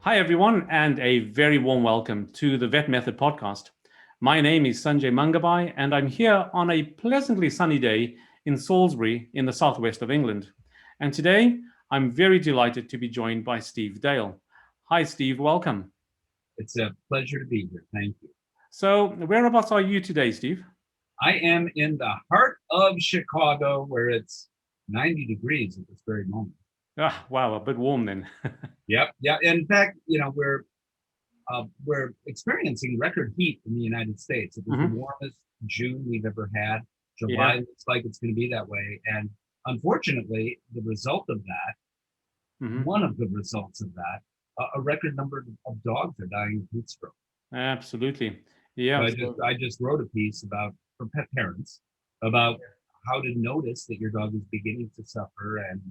Hi, everyone, and a very warm welcome to the Vet Method podcast. My name is Sanjay Mangabai, and I'm here on a pleasantly sunny day in Salisbury in the southwest of England. And today, I'm very delighted to be joined by Steve Dale. Hi, Steve, welcome. It's a pleasure to be here. Thank you. So, whereabouts are you today, Steve? I am in the heart of Chicago where it's 90 degrees at this very moment. Ah, wow, a bit warm then. Yep. Yeah. In fact, we're experiencing record heat in the United States. It was the Mhm. warmest June we've ever had. July Yeah. looks like it's going to be that way. And unfortunately, the result of that, Mhm. one of the results of that, a record number of dogs are dying of heat stroke. Absolutely. So Yeah. I just wrote a piece about for pet parents about how to notice that your dog is beginning to suffer and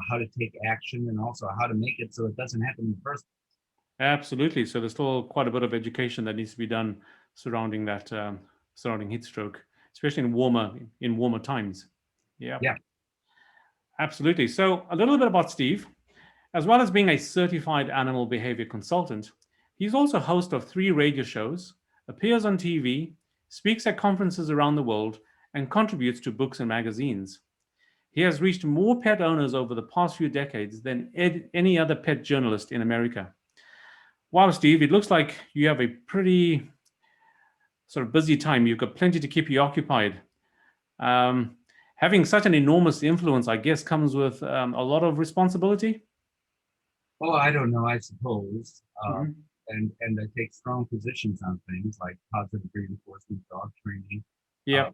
how to take action and also how to make it so it doesn't happen in the first place. Absolutely. So there's still quite a bit of education that needs to be done surrounding that, surrounding heat stroke, especially in warmer times. Yeah, Yeah. absolutely. So a little bit about Steve. As well as being a certified animal behavior consultant, he's also host of 3 radio shows, appears on TV, speaks at conferences around the world, and contributes to books and magazines. He has reached more pet owners over the past few decades than any other pet journalist in America. Wow, Steve, it looks like you have a pretty sort of busy time. You've got plenty to keep you occupied. Um, Having such an enormous influence, I guess, comes with a lot of responsibility. Well, I don't know. I suppose, Mhm. and I take strong positions on things like positive reinforcement, dog training, Yeah.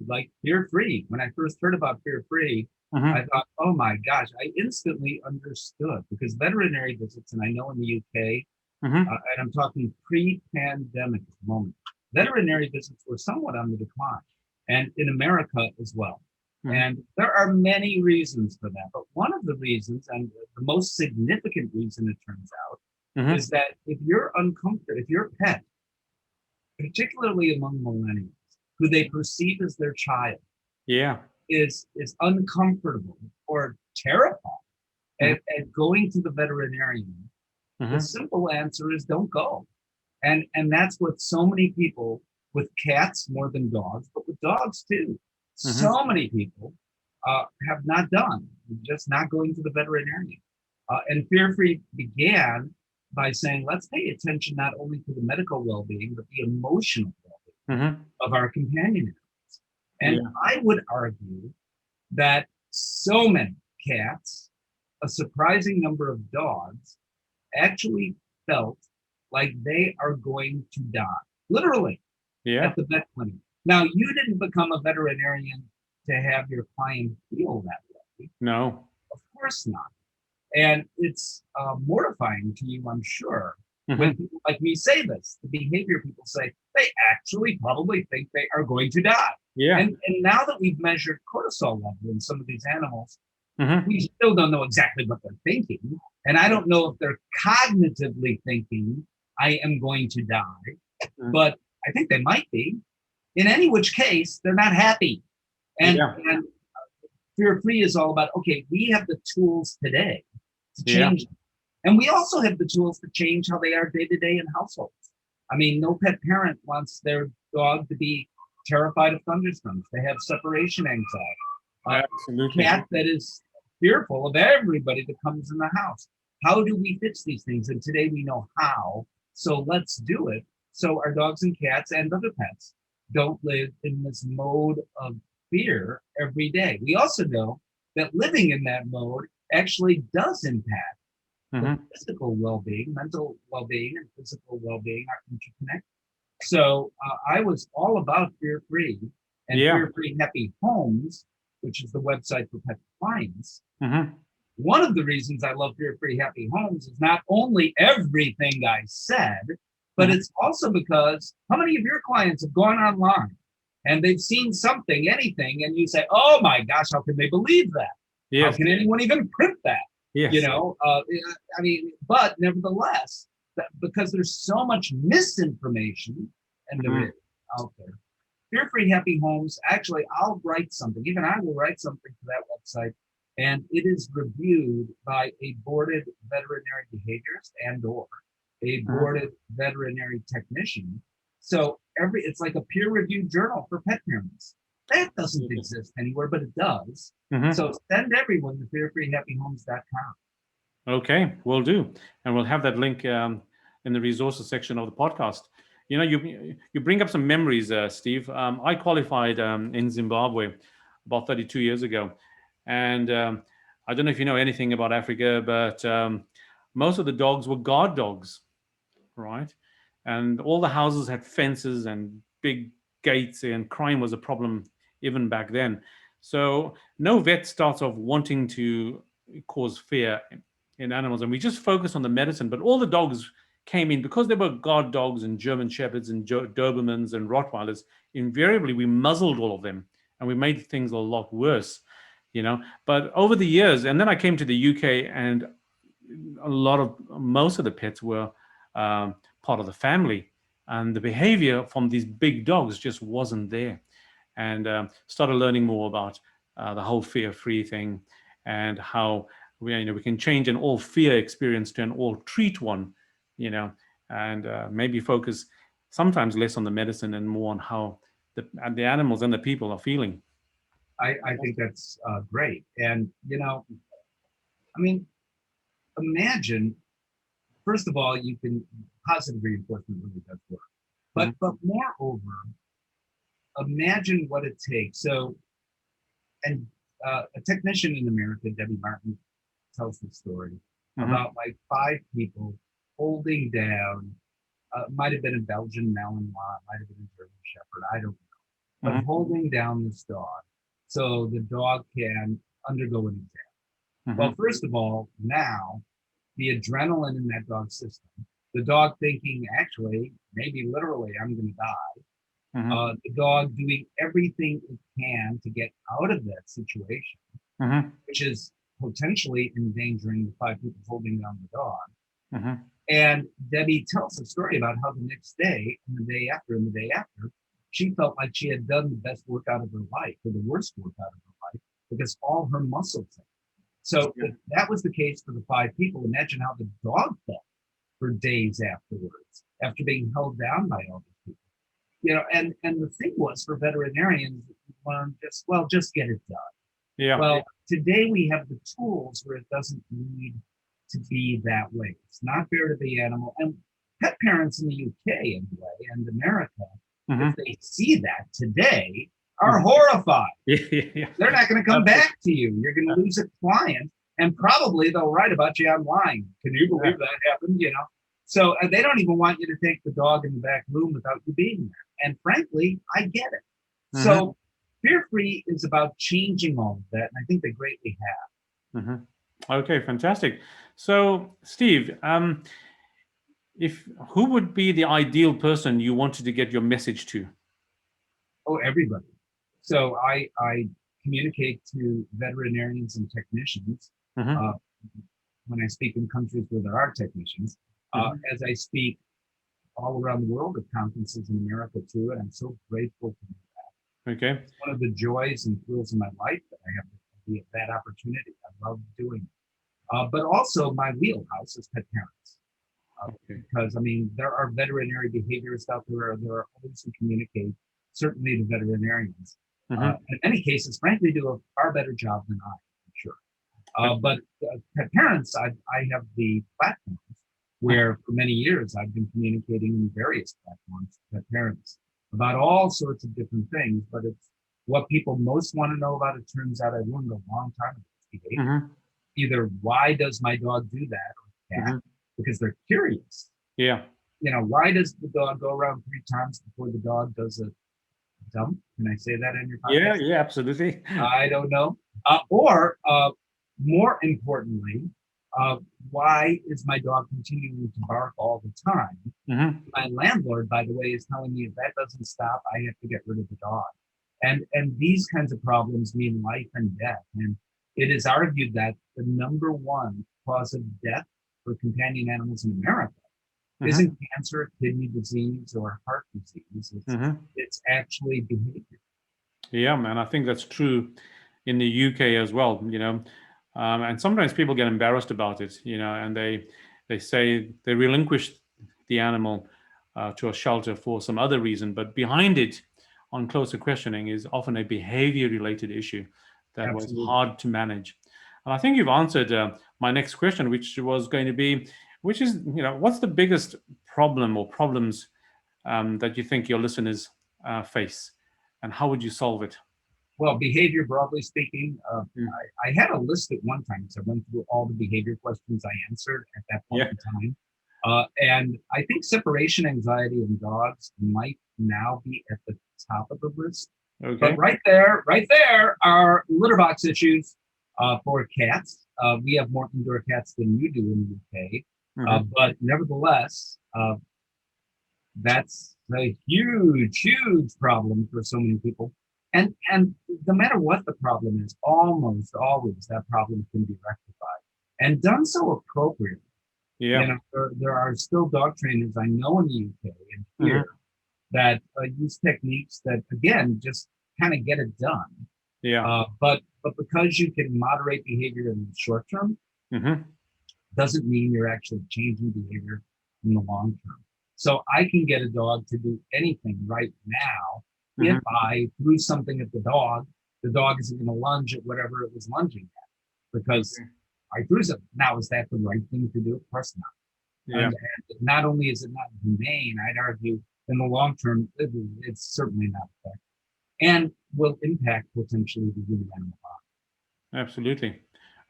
like fear free. When I first heard about fear free, I Hmm. thought, oh my gosh! I instantly understood because veterinary visits, and I know in the UK, Hmm. and I'm talking pre-pandemic at the moment, veterinary visits were somewhat on the decline, and in America as well. Hmm. And there are many reasons for that, but one of the reasons, and the most significant reason it turns out, Hmm. is that if you're uncomfortable, if your pet, particularly among millennials, who they perceive as their child, Yeah. is uncomfortable or terrified Hmm. at going to the veterinarian, the Hmm. simple answer is don't go. And that's what so many people with cats more than dogs, but with dogs too. Hmm. So many people have not done, just not going to the veterinarian. And Fear Free began by saying, let's pay attention not only to the medical well-being, but the emotional well-being Hmm. of our companion animals. And Yeah. I would argue that so many cats, a surprising number of dogs, actually felt like they are going to die, literally, Yeah. at the vet clinic. Now, you didn't become a veterinarian to have your client feel that way. No. Of course not. And it's mortifying to you, I'm sure, when Hmm. people like me say this. The behavior people say, they actually probably think they are going to die. Yeah. And now that we've measured cortisol level in some of these animals, Hmm. we still don't know exactly what they're thinking. And I don't know if they're cognitively thinking, I am going to die, but I think they might be. In any which case, they're not happy. Yeah. And Fear Free is all about, okay, we have the tools today to Yeah. change them. And we also have the tools to change how they are day to day in households. I mean, no pet parent wants their dog to be terrified of thunderstorms. They have separation anxiety. A Absolutely. cat that is fearful of everybody that comes in the house. How do we fix these things? And today we know how. So let's do it. So our dogs and cats and other pets don't live in this mode of fear every day. We also know that living in that mode actually does impact the Hmm. physical well-being, mental well-being, and physical well-being are interconnected. So I was all about Fear Free and Yeah. Fear Free Happy Homes, which is the website for pet clients. Hmm. One of the reasons I love Fear Free Happy Homes is not only everything I said, but Hmm. it's also because how many of your clients have gone online and they've seen something, anything, and you say, oh my gosh, how can they believe that? How Yes. can anyone even print that? You Yes. know, I mean, but nevertheless, because there's so much misinformation, and there Hmm. is out there, Fear Free Happy Homes, actually, I'll write something. Even I will write something to that website and it is reviewed by a boarded veterinary behaviorist and or a Mhm. boarded veterinary technician. So it's like a peer-reviewed journal for pet parents. That doesn't Absolutely. exist anywhere, but it does. Mhm. So send everyone to fearfreehappyhomes.com. Okay, will do, and we'll have that link in the resources section of the podcast. You bring up some memories, Steve. I qualified in Zimbabwe about 32 years ago, and I don't know if you know anything about Africa, but most of the dogs were guard dogs, right? And all the houses had fences and big gates, and crime was a problem even back then. So no vet starts off wanting to cause fear in animals, and we just focus on the medicine. But all the dogs came in because they were guard dogs and German shepherds and Dobermans and Rottweilers. Invariably, we muzzled all of them, and we made things a lot worse. But over the years, and then I came to the UK, and most of the pets were part of the family, and the behavior from these big dogs just wasn't there. And started learning more about the whole fear-free thing, and how we can change an all fear experience to an all treat one, you know, and maybe focus sometimes less on the medicine and more on how the animals and the people are feeling. I think that's great. And, I mean, imagine, first of all, you can positive reinforcement really does work. But Mhm. but moreover, imagine what it takes. So, and a technician in America, Debbie Martin, tells the story Mhm. about like five people holding down, might have been a Belgian Malinois, might have been a German Shepherd, I don't know, but Mhm. holding down this dog so the dog can undergo an exam. Well, Mhm. first of all, now the adrenaline in that dog's system, the dog thinking, actually, maybe literally, I'm going to die. Mhm. The dog doing everything it can to get out of that situation, Mhm. which is potentially endangering the five people holding down the dog. Mhm. And Debbie tells a story about how the next day and the day after and the day after, she felt like she had done the best workout of her life or the worst workout of her life because all her muscles ached. So Yeah. if that was the case for the five people, imagine how the dog felt for days afterwards, after being held down by all these people. And the thing was for veterinarians, just get it done. Yeah. Well, today we have the tools where it doesn't need to be that way. It's not fair to the animal. And pet parents in the UK, anyway, and America, if Mhm. they see that today, are Mhm. horrified. Yeah. Yeah. Yeah. They're not going to come Absolutely. back to you. You're going to lose a client, and probably they'll write about you online. Can you Yeah. believe that happened? So they don't even want you to take the dog in the back room without you being there. And frankly, I get it. Mhm. So fear free is about changing all of that, and I think they greatly have. Mhm. Okay, fantastic. So, Steve, if who would be the ideal person you wanted to get your message to? Oh, everybody. So I communicate to veterinarians and technicians Mhm. uh, when I speak in countries where there are technicians. Mhm. As I speak all around the world at conferences in America too, and I'm so grateful for that. Okay. It's one of the joys and thrills of my life that I have that opportunity. I love doing it. But also my wheelhouse is pet parents. Okay. Because I mean, there are veterinary behaviorists out there. There are others who communicate, certainly the veterinarians. Mhm. In many cases, frankly, do a far better job than I'm sure. But Fantastic. pet parents, I have the platforms Mhm. where for many years I've been communicating in various platforms to pet parents about all sorts of different things. But it's what people most want to know about. It turns out I learned a long time ago. It's behavior. Mhm. Either why does my dog do that or cat? Mhm. Because they're curious. Yeah. Why does the dog go around three times before the dog does a dump? Can I say that in your Yeah. podcast? Yeah. Absolutely. I don't know. Or more importantly, uh, why is my dog continuing to bark all the time? Mhm. My landlord, by the way, is telling me if that doesn't stop, I have to get rid of the dog. And these kinds of problems mean life and death. And it is argued that the number one cause of death for companion animals in America Mhm. isn't cancer, kidney disease, or heart disease. Mhm. It's actually behavior. Yeah, man. I think that's true in the UK as well. And sometimes people get embarrassed about it, and they say they relinquish the animal to a shelter for some other reason, but behind it, on closer questioning, is often a behavior-related issue that was Absolutely. hard to manage. And I think you've answered my next question, which was going to be, which is, what's the biggest problem or problems that you think your listeners face, and how would you solve it? Well, behavior, broadly speaking, Mm. I had a list at one time, so I went through all the behavior questions I answered at that point Yeah. in time. And I think separation anxiety in dogs might now be at the top of the list. But Okay. right there are litter box issues for cats. We have more indoor cats than you do in the UK. Hmm. But nevertheless, that's a huge, huge problem for so many people. And no matter what the problem is, almost always that problem can be rectified and done so appropriately. Yeah. There are still dog trainers I know in the UK and Hmm. here that use techniques that again just kind of get it done. Yeah. But because you can moderate behavior in the short term, Hmm. doesn't mean you're actually changing behavior in the long term. So I can get a dog to do anything right now if Hmm. I threw something at the dog isn't going to lunge at whatever it was lunging at because Okay. I threw something. Now, is that the right thing to do? Of course not. Yeah. And not only is it not humane, I'd argue in the long term, it's certainly not effective and will impact potentially the human animal Absolutely.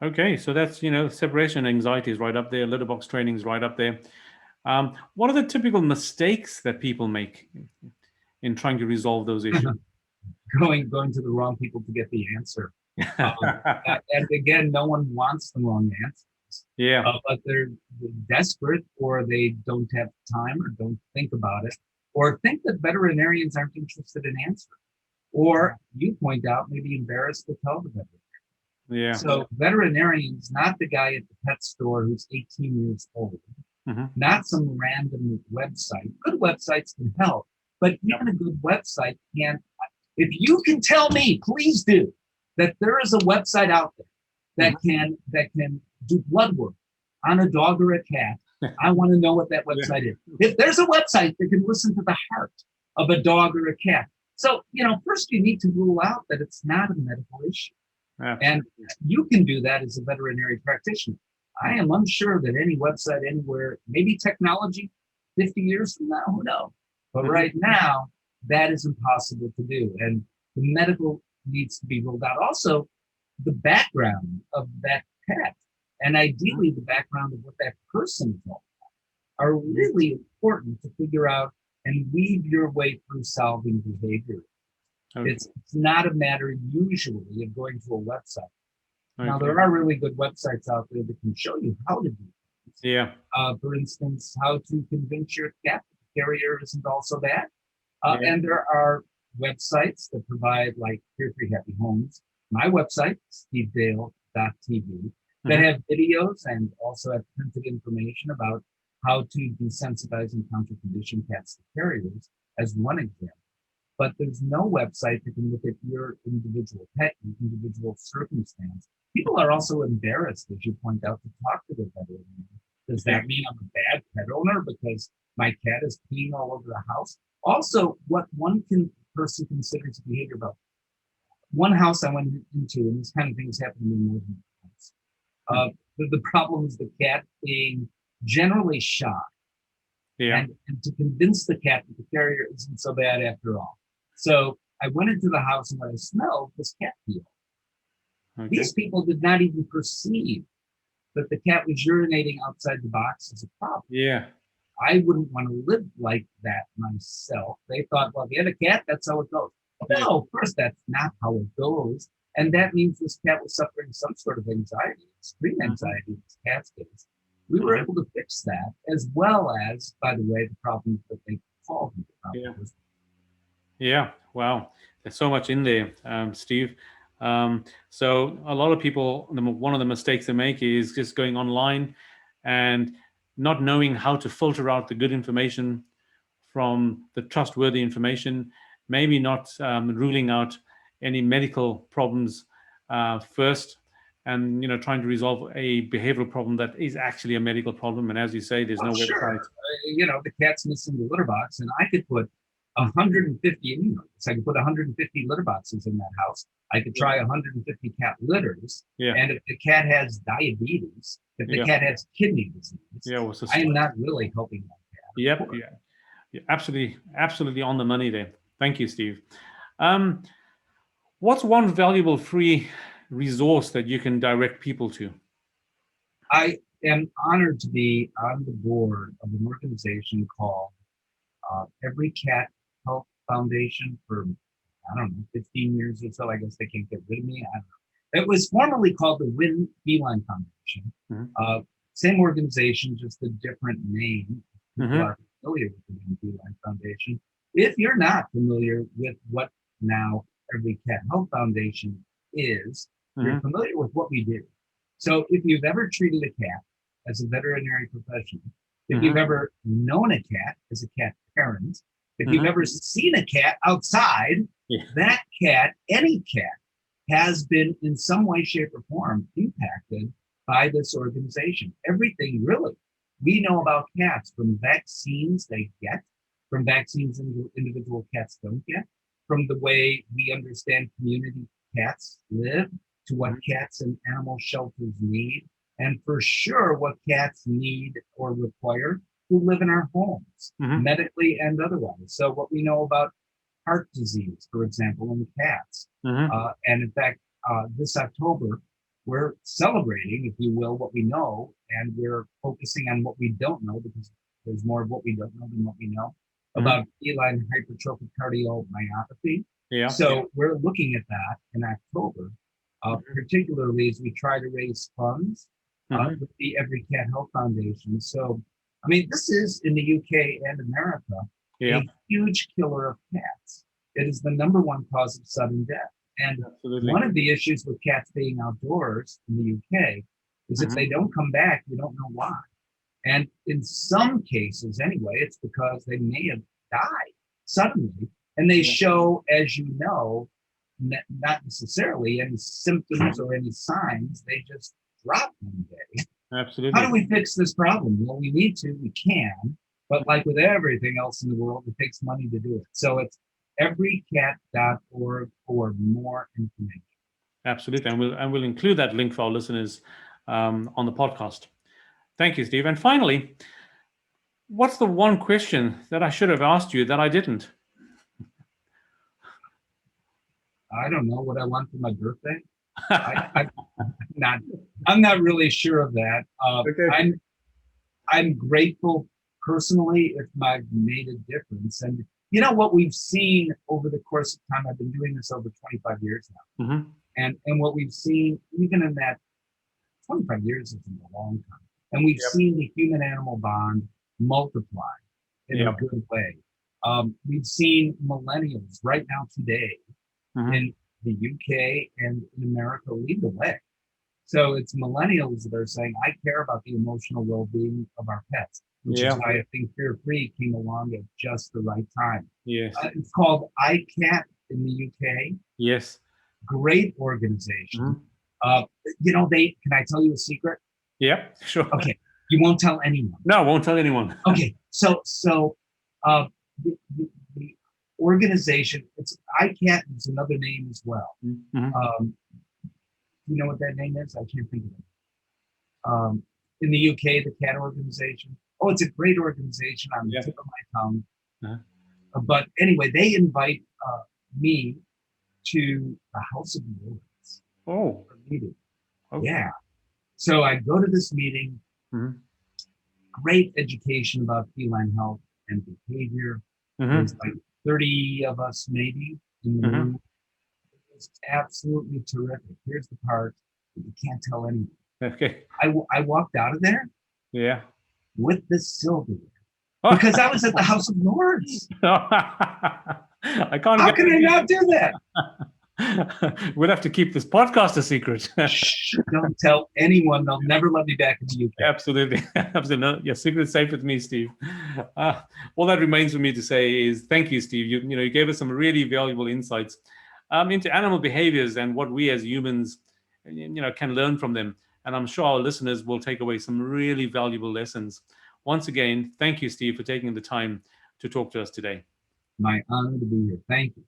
Okay, so that's separation anxiety is right up there. Litter box training is right up there. What are the typical mistakes that people make in trying to resolve those issues? bond. Going to the wrong people to get the answer. And again, no one wants the wrong answers, Yeah. but they're desperate or they don't have time or don't think about it or think that veterinarians aren't interested in answering. Or you point out, maybe embarrassed to tell the veterinarian. Yeah. So veterinarians, not the guy at the pet store who's 18 years old, Hmm. not some random website. Good websites can help, but Yep. even a good website can't. If you can tell me, please do, that there is a website out there Hmm. that can do blood work on a dog or a cat, I want to know what that Yeah. website is. If there's a website that can listen to the heart of a dog or a cat, so first you need to rule out that it's not a medical issue. And Absolutely. you can do that as a veterinary practitioner. I am unsure that any website anywhere, maybe technology 50 years from now, who knows? But Hmm. right now, that is impossible to do. And the medical needs to be ruled out. Also, the background of that pet, and ideally the background of what that person is all about, are really important to figure out and weave your way through solving behavior. Okay. It's not a matter usually of going to a website. Now, Okay. there are really good websites out there that can show you how to do things. Yeah. For instance, how to convince your cat that the carrier isn't also bad. Yeah. And there are websites that provide, like Here Free Happy Homes, my website, stevedale.tv, that Hmm. have videos and also have printed information about how to desensitize and counter condition cats to carriers, as one example. But there's no website that can look at your individual pet, your individual circumstance. People are also embarrassed, as you point out, to talk to their veterinarian. Does Yeah. that mean I'm a bad pet owner because my cat is peeing all over the house? Also, what person considers behavior about one house I went into, and this kind of thing has happened to me more than once. Mm. The problem is the cat being generally shy, Yeah. and to convince the cat that the carrier isn't so bad after all. So I went into the house and what I smelled was cat pee. Okay. These people did not even perceive that the cat was urinating outside the box as a problem. Yeah. I wouldn't want to live like that myself. They thought, well, if you have a cat, that's how it goes. Yeah. No, of course, that's not how it goes. And that means this cat was suffering some sort of anxiety, extreme Mhm. anxiety in this cat's case. We were Mhm. able to fix that, as well as, by the way, the problems that they solved. Yeah. Yeah. Wow. There's so much in there, Steve. So a lot of people, one of the mistakes they make is just going online and not knowing how to filter out the good information from the trustworthy information, maybe not ruling out any medical problems first, and trying to resolve a behavioral problem that is actually a medical problem. And as you say, there's no website. The cat's missing the litter box, and I could put 150. I could put 150 litter boxes in that house. I could try 150 cat litters, and if the cat has diabetes, if the cat has kidney disease, I am not really helping that cat. Yep, yeah, absolutely on the money there. Thank you, Steve. What's one valuable free resource that you can direct people to? I am honored to be on the board of an organization called EveryCAT Health Foundation for, 15 years or so. I guess they can't get rid of me. I don't know. It was formerly called the Feline Foundation. Same organization, just a different name. People are familiar with the Feline Foundation. If you're not familiar with what now EveryCAT Health Foundation is, you're familiar with what we do. So if you've ever treated a cat as a veterinary professional, if you've ever known a cat as a cat parent, if you've ever seen a cat outside, that cat, any cat, has been in some way, shape, or form impacted by this organization. Everything really we know about cats, from vaccines they get, from vaccines individual cats don't get, from the way we understand community cats live, to what cats and animal shelters need, and for sure what cats need or require who live in our homes, medically and otherwise. So what we know about heart disease, for example, in cats. And in fact, this October, we're celebrating, if you will, what we know, and we're focusing on what we don't know, because there's more of what we don't know than what we know about feline hypertrophic cardiomyopathy. So we're looking at that in October, particularly as we try to raise funds with the EveryCAT Health Foundation. So, I mean, this is, in the UK and America, a huge killer of cats. It is the #1 cause of sudden death. And one of the issues with cats being outdoors in the UK is if they don't come back, you don't know why. And in some cases, anyway, it's because they may have died suddenly, and they show, as you know, not necessarily any symptoms or any signs. They just drop one day. Absolutely. How do we fix this problem? Well, we need to, we can, but like with everything else in the world, it takes money to do it. So it's everycat.org for more information. Absolutely, and we'll include that link for our listeners on the podcast. Thank you, Steve. And finally, what's the one question that I should have asked you that I didn't? I don't know what I want for my birthday. I'm not really sure of that. I'm grateful personally if I've made a difference. And you know what we've seen over the course of time, I've been doing this over 25 years now. And what we've seen, even in that 25 years is a long time. And we've seen the human-animal bond multiply in a good way. We've seen millennials right now today in the UK and in America lead the way. So it's millennials that are saying, I care about the emotional well-being of our pets, which is why I think Fear Free came along at just the right time. It's called iCAT in the UK. Great organization. Can I tell you a secret? Sure. Okay. You won't tell anyone. No, I won't tell anyone. Okay. So the organization, it's iCAT is another name as well. You know what that name is? I can't think of it. In the UK, the cat organization. Oh, it's a great organization on the tip of my tongue. But anyway, they invite me to the House of Lords. For a meeting. Yeah. So I go to this meeting. Great education about feline health and behavior. There's like 30 of us maybe in the room. It's absolutely terrific. Here's the part that you can't tell anyone. Okay. I walked out of there with the silverware because I was at the House of Lords. I can't. How can I not do that? We'll have to keep this podcast a secret. Shh, don't tell anyone. They'll never let me back in the UK. Absolutely. Absolutely. Your secret's safe with me, Steve. All that remains for me to say is thank you, Steve. You gave us some really valuable insights into animal behaviors and what we as humans can learn from them. And I'm sure our listeners will take away some really valuable lessons. Once again, thank you, Steve, for taking the time to talk to us today. My honor to be here. Thank you.